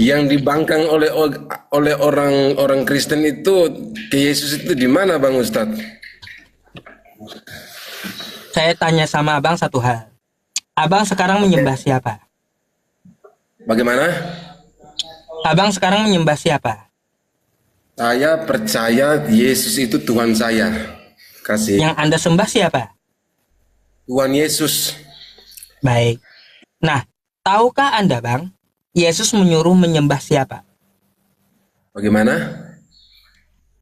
Yang dibangkang oleh orang-orang Kristen itu ke Yesus itu di mana, Bang Ustadz? Saya tanya sama abang satu hal. Abang sekarang menyembah siapa? Bagaimana? Abang sekarang menyembah siapa? Saya percaya Yesus itu Tuhan saya. Kasih. Yang Anda sembah siapa? Tuhan Yesus. Baik. Nah, tahukah Anda, Bang, Yesus menyuruh menyembah siapa? Bagaimana?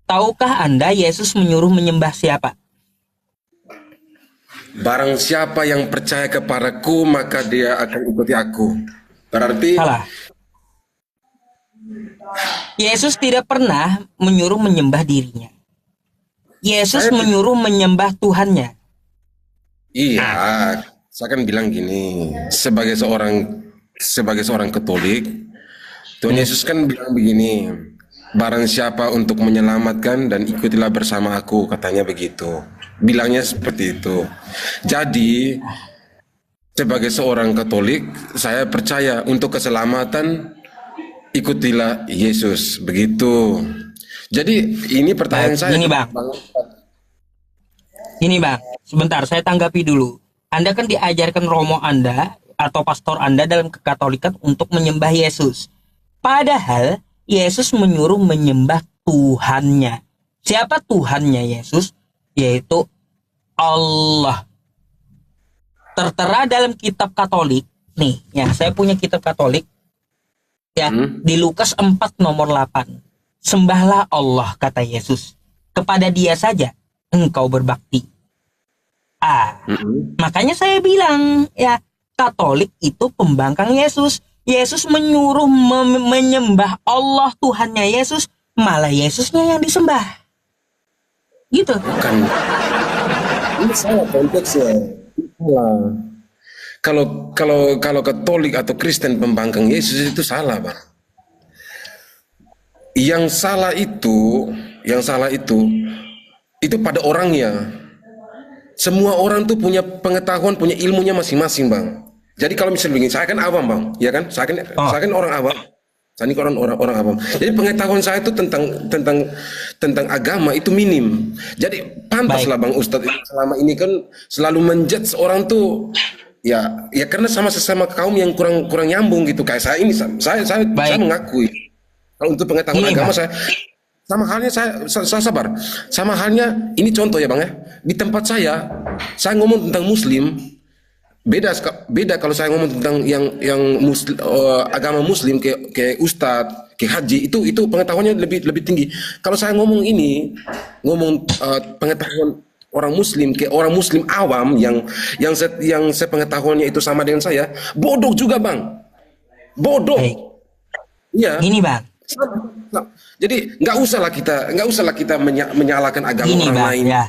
Tahukah Anda Yesus menyuruh menyembah siapa? Barang siapa yang percaya kepadaku, maka dia akan ikuti aku. Berarti Salah. Yesus tidak pernah menyuruh menyembah dirinya. Yesus saya menyuruh menyembah Tuhannya. iya, Ah, saya kan bilang gini, sebagai seorang Katolik, Tuhan hmm, Yesus kan bilang begini, barang siapa untuk menyelamatkan dan ikutilah bersama aku, katanya begitu. Bilangnya seperti itu. Jadi, sebagai seorang Katolik, saya percaya untuk keselamatan ikutilah Yesus, begitu. Jadi, ini baik. pertanyaan saya Gini, ke Bang. Bang. Gini, Bang. Sebentar, saya tanggapi dulu. Anda kan diajarkan romo Anda atau pastor Anda dalam kekatolikan untuk menyembah Yesus. Padahal Yesus menyuruh menyembah Tuhannya. Siapa Tuhannya Yesus? Yaitu Allah. Tertera dalam kitab Katolik. Nih, ya, saya punya kitab Katolik. Ya, Hmm? di Lukas 4 nomor 8. Sembahlah Allah, kata Yesus. Kepada dia saja engkau berbakti. Mm-mm. Makanya saya bilang, ya, Katolik itu pembangkang Yesus. Yesus menyuruh menyembah Allah Tuhannya Yesus, malah Yesusnya yang disembah. Gitu. Bukan, ini salah konteksnya. Salah. Kalau Katolik atau Kristen pembangkang Yesus itu salah, Bang. Yang salah itu pada orangnya. Semua orang tuh punya pengetahuan, punya ilmunya masing-masing, Bang. Jadi kalau misalnya begini, saya kan awam, Bang, ya kan? Saya kan, Oh, saya kan orang awam. Saya ini orang awam. Jadi pengetahuan saya itu tentang agama itu minim. Jadi baik. pantaslah Bang Ustadz selama ini kan selalu menjudge orang tuh, ya karena sama sesama kaum yang kurang kurang nyambung gitu. Kayak saya ini, saya Baik. mengakui kalau untuk pengetahuan Gini, agama Bang. saya sama halnya, saya sabar. Sama halnya ini contoh ya Bang ya. Di tempat saya ngomong tentang Muslim, beda kalau saya ngomong tentang yang muslim, agama Muslim ke Ustadz, ke Haji, itu pengetahuannya lebih lebih tinggi. Kalau saya ngomong ini, ngomong pengetahuan orang Muslim ke orang Muslim awam yang sepengetahuannya itu sama dengan saya, bodoh juga Bang, Baik. bodoh. Iya. Gini, Bang. Nah, jadi nggak usahlah kita menyalahkan agama Gini, orang Bang, lain. ya.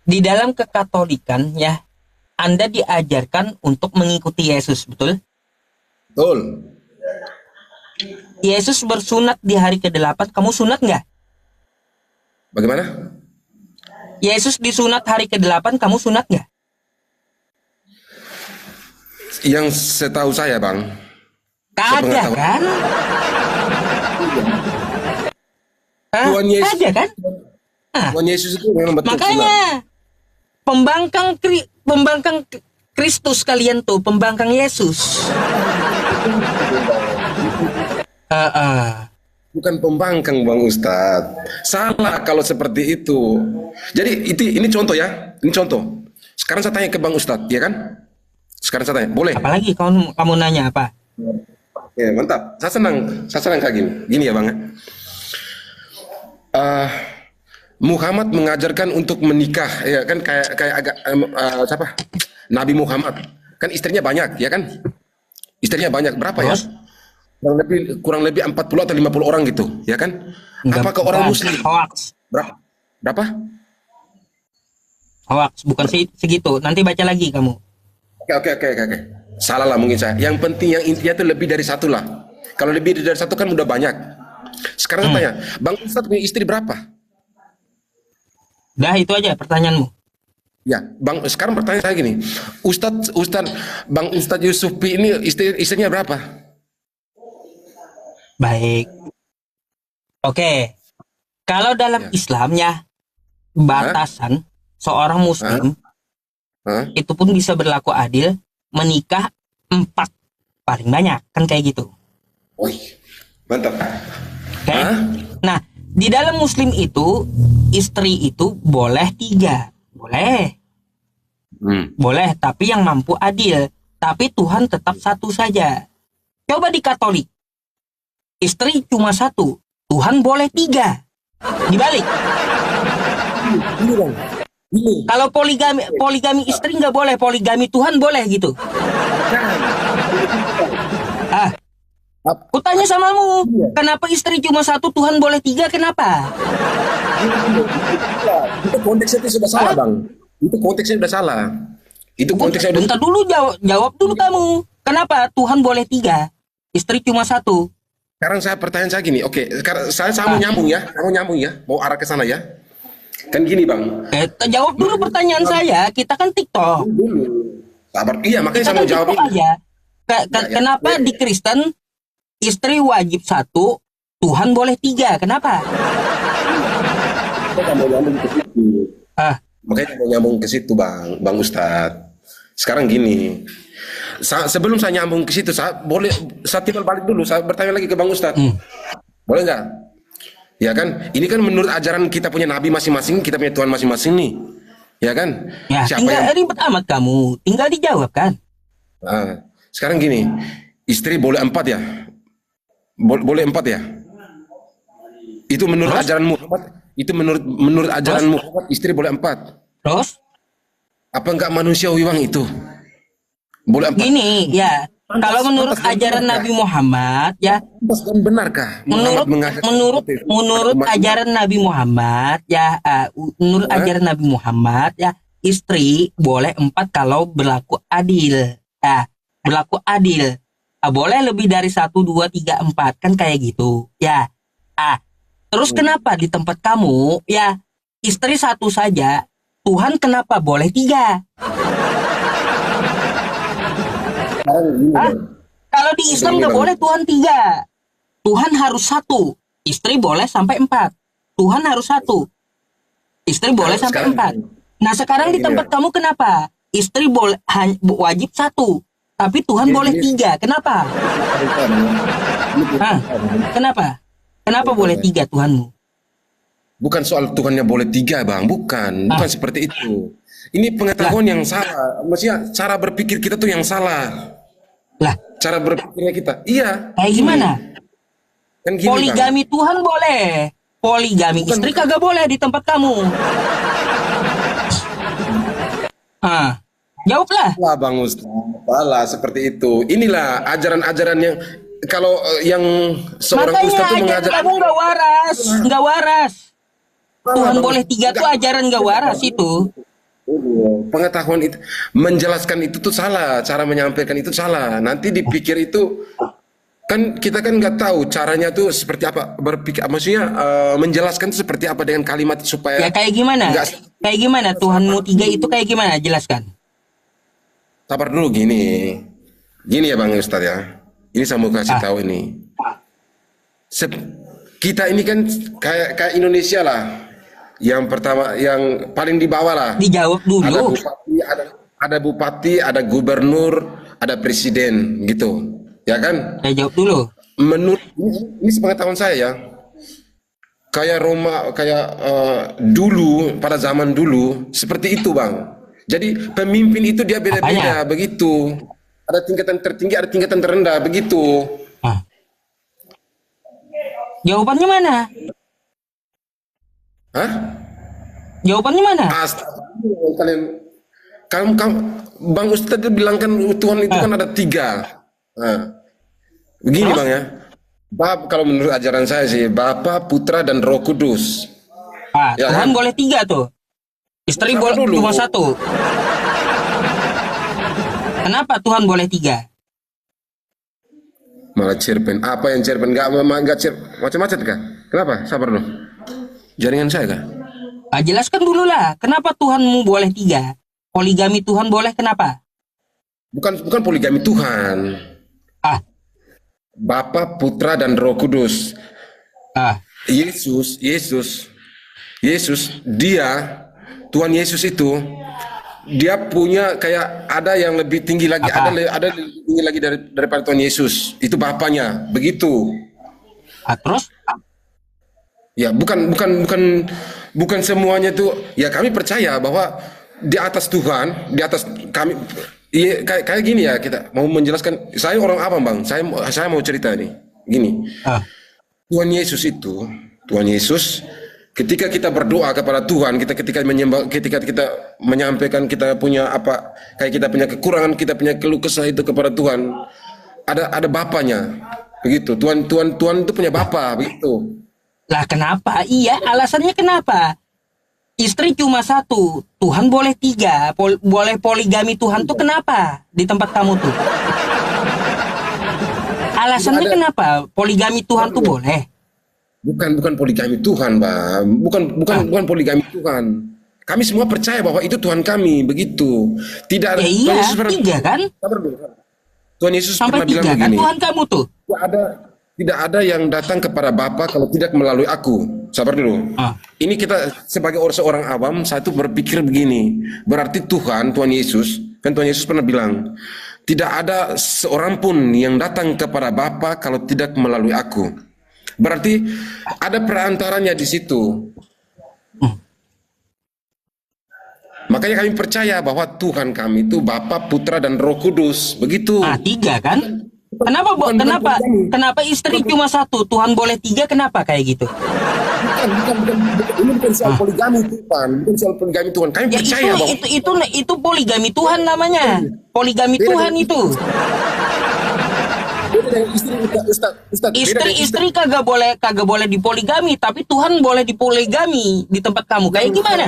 Di dalam kekatolikan, ya, Anda diajarkan untuk mengikuti Yesus, betul? Betul. Yesus bersunat di hari ke-8, kamu sunat nggak? Bagaimana? Yesus disunat hari ke-8, kamu sunat nggak? Yang setahu saya, Bang, Kagak, sepengetahuan kan? Hah? Tuhan Yesus, Kagak, kan? Nah, Tuhan Yesus itu memang betul sunat. makanya pembangkang Kristus kalian tuh, pembangkang Yesus. Ah, Bukan pembangkang, Bang Ustadz. Salah kalau seperti itu. Jadi ini contoh ya, ini contoh. Sekarang saya tanya ke Bang Ustadz, ya kan? Sekarang saya tanya, boleh? apalagi kamu nanya apa? Ya, mantap. Saya senang kayak gini. Gini ya, Bang. Eh, Muhammad mengajarkan untuk menikah, ya kan, kayak agak siapa? Nabi Muhammad kan istrinya banyak, ya kan? Istrinya banyak berapa ya? Terus? Kurang lebih 40 atau 50 orang gitu, ya kan? Enggak, Apakah orang bukan. Muslim? Hoax. Berapa? Berapa? Hoax. Bukan segitu. Nanti baca lagi kamu. Oke, oke, oke, oke, oke. Salah lah mungkin saya. Yang penting yang intinya itu lebih dari satu lah. Kalau lebih dari satu kan udah banyak. Sekarang saya Hmm. tanya, Bang Ustadz punya istri berapa? Dah itu aja pertanyaanmu. Ya, Bang, sekarang pertanyaan saya gini, Bang Ustadz Yusufi ini istrinya berapa? Baik. Oke. Kalau dalam Ya. Islam ya, Hah? batasan seorang Hah? muslim Hah? itu pun bisa berlaku adil menikah 4 paling banyak kan kayak gitu. Wih, mantap. Oke. Hah? Nah, di dalam muslim itu istri itu boleh 3. Boleh. Hmm. Boleh, tapi yang mampu adil. Tapi Tuhan tetap satu saja. Coba di Katolik, istri cuma 1, Tuhan boleh 3. Dibalik. Ini bang. Ini. Kalau poligami istri nggak boleh, poligami Tuhan boleh gitu. Ah, Ap- kutanya samamu, Iya. kenapa istri cuma 1, Tuhan boleh 3, kenapa? Itu konteksnya itu sudah salah, Ah, bang. Itu konteksnya sudah salah. Itu konteksnya udah. bentar dulu, jawab dulu kamu. Kenapa Tuhan boleh 3, istri cuma 1? Sekarang saya pertanyaan saya gini, oke, sekarang saya mau nyambung ya, saya mau nyambung ya, mau arah ke sana ya. Kan gini bang, Jawab dulu pertanyaan saya, kita kan TikTok. dulu. Sabar, iya makanya Kita saya kan mau jawab TikTok ini. aja. Ya, ya. Kenapa di Kristen istri wajib 1, Tuhan boleh 3, kenapa? Saya mau nyambung ke situ. Ah, Makanya saya mau nyambung ke situ bang Ustadz. Sekarang gini, sebelum saya nyambung ke situ, saya timbal balik dulu, saya bertanya lagi ke bang Ustadz, boleh nggak? Ya kan, ini kan menurut ajaran kita punya nabi masing-masing, kita punya Tuhan masing-masing nih, ya kan? ya Siapa tinggal yang ribet amat kamu, tinggal dijawab kan? Nah, sekarang gini, istri boleh 4 ya? Boleh 4 ya? Itu menurut Terus? ajaran Muhammad. Itu menurut ajaran Terus? Muhammad istri boleh 4. Terus? Apa enggak manusiawi bang itu? Boleh 4. Gini, ya. Kalau menurut ajaran Nabi Muhammad, ya, Pantas dan benarkah Muhammad menurut mengajar menurut seperti itu? menurut Umat- ajaran Nabi Muhammad, ya, menurut Hah? ajaran Nabi Muhammad, ya, istri boleh 4 kalau berlaku adil. Ya, berlaku adil. Boleh lebih dari 1, 2, 3, 4 kan kayak gitu. Ya. Terus kenapa di tempat kamu, ya, istri 1 saja, Tuhan kenapa boleh 3? Sekarang gini, Hah? Bang. Kalau di Islam Begini, nggak Bang. boleh Tuhan 3. Tuhan harus 1. Istri boleh sampai 4. Tuhan harus 1. Istri boleh sampai Sekarang 4. gini. Nah sekarang di Gini, tempat Bang. kamu kenapa? Istri boleh wajib 1. Tapi Tuhan Gini, boleh gini. 3. Kenapa? Hah? Kenapa? Kenapa boleh 3 Tuhanmu? Bukan soal Tuhannya boleh 3 bang, bukan seperti itu. Ini pengetahuan yang salah, maksudnya cara berpikir kita tuh yang salah. Lah, Cara berpikirnya kita, iya. kayak Gini. gimana? Kan gini bang. Poligami Tuhan boleh. Poligami Bukan, istri bukan. kagak boleh di tempat kamu. Jawablah. Salah bang Ustaz, salah seperti itu. Inilah ajaran-ajaran yang kalau yang seorang Makanya Ustaz itu ajaran mengajar. kamu nggak waras, nggak waras. Salah, Tuhan Bang. boleh 3 tuh ajaran nggak waras itu. Pengetahuan itu, menjelaskan itu tuh salah, cara menyampaikan itu salah. Nanti dipikir itu kan kita kan nggak tahu caranya tuh seperti apa berpikir, maksudnya menjelaskan itu seperti apa dengan kalimat supaya Ya kayak gimana? nggak. Kayak gimana Tuhanmu 3 itu kayak gimana? Jelaskan. Sabar dulu gini. Gini ya Bang Ustadz ya. Ini saya mau kasih tahu ini. Kita ini kan kayak Indonesia lah. Yang pertama, yang paling di bawah lah. Dijawab Ada dulu. bupati, ada bupati, ada gubernur, ada presiden gitu. Ya kan? Saya jawab dulu. Menurut ini sepengetahuan saya ya. Kayak Roma, kayak dulu pada zaman dulu seperti itu Bang. Jadi pemimpin itu dia beda-beda Apanya? begitu. Ada tingkatan tertinggi, ada tingkatan terendah begitu. Ah. Jawabannya mana? Hah? Jawabannya mana? Astagfirullah, kamu, Bang Ustadz dia bilang kan Tuhan itu kan ada 3. Nah, begini Terus? Bang ya. Kalau menurut ajaran saya sih Bapa, Putra dan Roh Kudus. Ya Tuhan kan? boleh 3 tuh. Istri Sabar boleh dulu. cuma 1. Kenapa Tuhan boleh 3? Malah cerpen. Apa yang cerpen? Enggak macam-macam kah? Kenapa? Sabar dulu. Jaringan saya kah? Jelaskan dulu lah. Kenapa Tuhanmu boleh 3? Poligami Tuhan boleh kenapa? Bukan poligami Tuhan. Ah, Bapa, Putra dan Roh Kudus. Ah, Yesus, dia Tuhan Yesus itu dia punya kayak ada yang lebih tinggi lagi, apa? ada lebih tinggi lagi daripada Tuhan Yesus. Itu Bapaknya, begitu. Terus? Ya, bukan semuanya tuh. Ya, kami percaya bahwa di atas Tuhan, di atas kami. Iya, kayak gini ya, kita mau menjelaskan. Saya orang apa, Bang? Saya mau cerita nih. Gini, Ah, Tuhan Yesus itu, Tuhan Yesus, ketika kita berdoa kepada Tuhan, ketika menyembah, ketika kita menyampaikan kita punya apa, kayak kita punya kekurangan, kita punya keluh kesah itu kepada Tuhan, ada Bapaknya, begitu. Tuhan itu punya Bapa, begitu. lah kenapa? Iya, alasannya kenapa? Istri cuma satu, Tuhan boleh tiga, boleh poligami Tuhan tuh kenapa di tempat kamu tuh? Tidak Alasannya ada, kenapa poligami Tuhan tuh boleh? bukan poligami Tuhan, Bang. Ah, Bukan poligami Tuhan. Kami semua percaya bahwa itu Tuhan kami, begitu. Tidak ada, ya Tuhan iya, Yesus pernah, tiga kan? sabar dulu. Tuhan Yesus Sampai pernah bilang tiga kan begini. Tuhan kamu tuh? Tidak ada yang datang kepada Bapa kalau tidak melalui aku. Sabar dulu. Ah, Ini kita sebagai seorang awam, satu berpikir begini. Berarti Tuhan Yesus, kan Tuhan Yesus pernah bilang, tidak ada seorang pun yang datang kepada Bapa kalau tidak melalui aku. Berarti ada perantaranya di situ. Makanya kami percaya bahwa Tuhan kami itu Bapa, Putra dan Roh Kudus. Begitu. tiga kan? Kenapa, Bukan kenapa, poligami. kenapa istri cuma satu, Tuhan boleh tiga, kenapa kayak gitu? Ini bukan soal poligami Tuhan, bukan soal poligami Tuhan. Kami Ya percaya bahwa itu poligami Tuhan namanya. Poligami beda Tuhan dengan itu. beda dengan istri, Ustaz, beda dengan Istri kagak boleh dipoligami, tapi Tuhan boleh dipoligami di tempat kamu. Kayak gimana?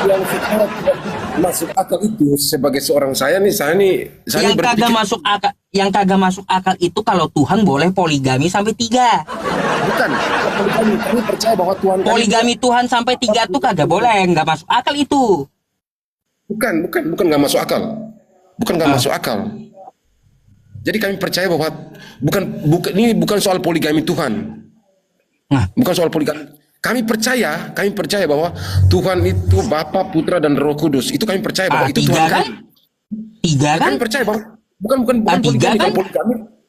yang secara tidak masuk akal itu sebagai seorang saya nih Yang kagak masuk akal itu kalau Tuhan boleh poligami sampai tiga. bukan poligami. Kami percaya bahwa Tuhan kami Poligami Tuhan sampai tiga tuh kagak boleh, nggak masuk akal itu. bukan nggak masuk akal, bukan nggak masuk akal. Jadi kami percaya bahwa ini bukan soal poligami Tuhan, Nah, bukan soal poligami. Kami percaya bahwa Tuhan itu Bapa, Putra dan Roh Kudus. Itu kami percaya bahwa itu tiga Tuhan kan? kami. Tiga kan? Kami percaya bahwa bukan Tiga poligami. kan?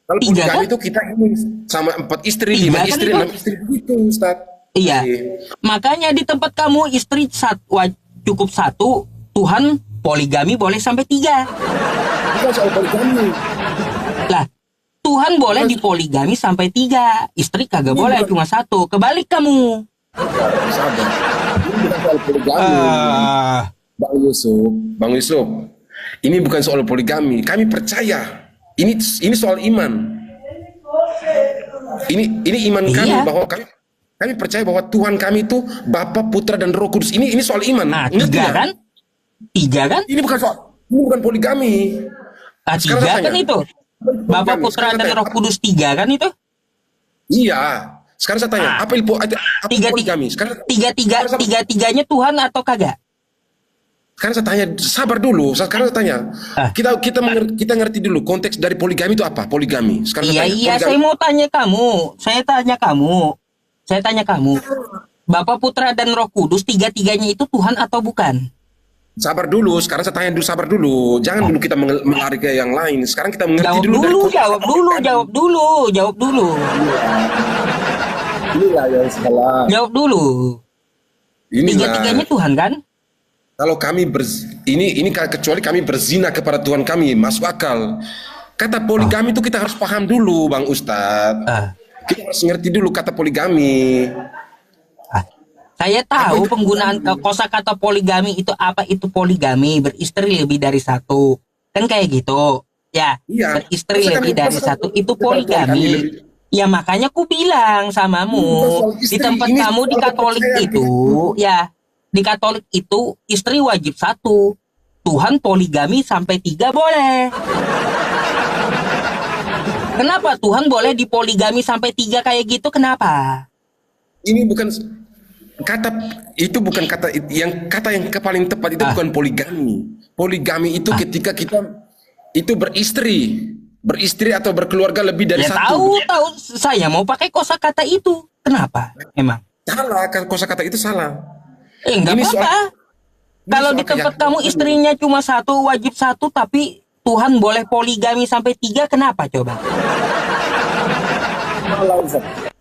Kalau Tiga poligami kan? itu kita ini sama 4 istri, Tiga 5 kan istri, itu? 6 istri begitu, Ustaz. Iya. Makanya di tempat kamu istri cukup satu, Tuhan poligami boleh sampai tiga. Bukan soal poligami. Lah, Tuhan boleh dipoligami sampai tiga, istri kagak boleh cuma satu. Kebalik kamu. Sabar. Ini bukan soal poligami. Bang Yusuf. Ini bukan soal poligami. Kami percaya. Ini soal iman. Ini iman kami Iya. bahwa kami percaya bahwa Tuhan kami itu Bapa, Putra dan Roh Kudus. Ini soal iman. Nah, Ngerti tiga nggak? kan? Tiga kan? Ini bukan poligami. Sekarang Tiga saya kan tanya. itu. Bapak, Putra, dan Roh Kudus tiga kan itu? Iya. Sekarang saya tanya, apa Tiga poligami? Sekarang tiganya Tuhan atau kagak? Sekarang saya tanya, sabar dulu. Sekarang saya tanya, Ah. kita ngerti dulu konteks dari poligami itu apa? Poligami. Sekarang Iya, saya tanya, poligami. saya mau tanya kamu. Saya tanya kamu. Bapak, Putra, dan Roh Kudus tiga-tiganya itu Tuhan atau bukan? Sabar dulu. Sekarang saya tanya dulu, sabar dulu. Jangan dulu kita melari ke yang lain. Sekarang kita mengerti Jawab dulu. dulu, jawab dulu. Inilah yang salah. Jawab dulu. Tiga-tiganya Inilah. Tuhan kan? Kalau kami ini kecuali kami berzina kepada Tuhan kami, masuk akal. Kata poligami itu kita harus paham dulu, Bang Ustadz. Ah. Kita harus ngerti dulu kata poligami. Saya tahu penggunaan kosakata poligami itu apa itu poligami, beristri lebih dari satu. Kan kayak gitu. Ya, Iya. beristri Masa lebih kami- dari masa satu kami- itu masa kami poligami. lebih- Ya makanya ku bilang samamu, Ini bukan soal di istri, tempat ini kamu di soal Katolik kepercayaan itu, ya, di Katolik itu istri wajib satu. Tuhan poligami sampai tiga boleh. Kenapa Tuhan boleh dipoligami sampai tiga kayak gitu? Kenapa? Ini bukan kata itu bukan kata yang paling tepat itu bukan poligami. Poligami itu ketika kita itu beristri beristri atau berkeluarga lebih dari Ya satu. tahu, saya mau pakai kosakata itu. Kenapa? Emang? Salah, kan kosakata itu salah. Enggak Ini apa-apa. Kalau soal di tempat keyakinan. kamu istrinya cuma satu, wajib satu, tapi Tuhan boleh poligami sampai 3, kenapa coba? Salah, Ustaz.